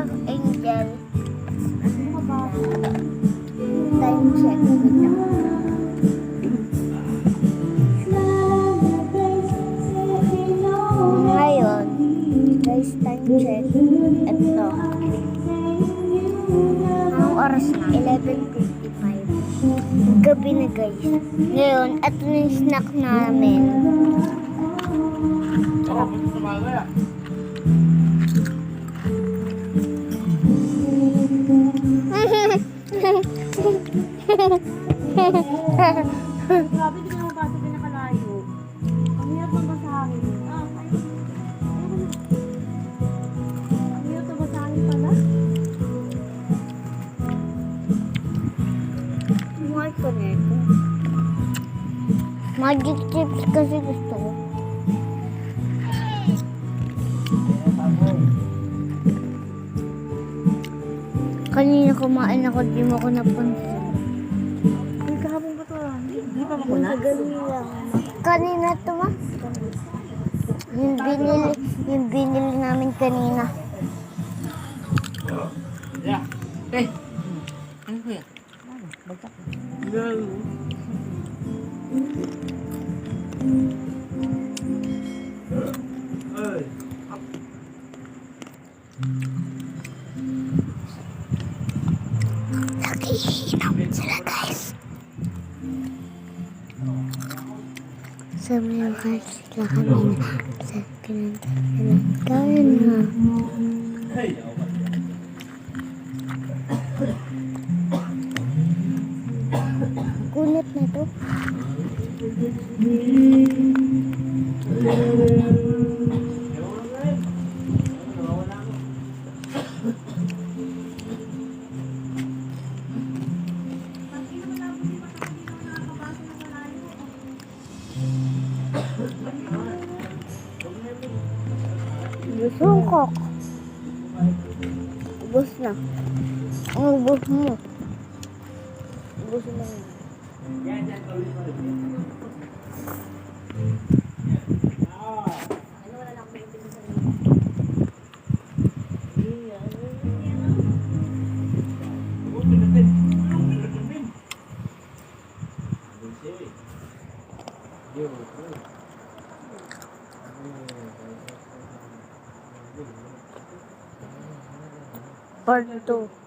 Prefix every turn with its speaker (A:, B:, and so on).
A: Angel. Time check. Wait lang. Ngayon, guys, time check. Ito. Anong oras na? 11:55. Gabi na, guys. Ngayon, ito na yung snack namin.
B: Grabe, hindi mo ba ito pinakalayo? Ang hirap ang basahin. Ang hirap ang basahin pala.
A: Mahal ko na ito. Magic chips kasi gusto ko. Kanina kumain ako, di mo ko napansin.
B: Ay, kahapon ba ito? Hindi pa makunat?
A: Kanina ito ma? Yung binili namin kanina.
C: Ya. Ano ko yan?
B: Bagsak.
A: Nakiinom sila guys. Sabi yung sila kanina. Sa pinanta sila. Kaya na. Kunit na to. Sungkok. Ubus na. Ang ubus mo. Ubus na yun. Part 2.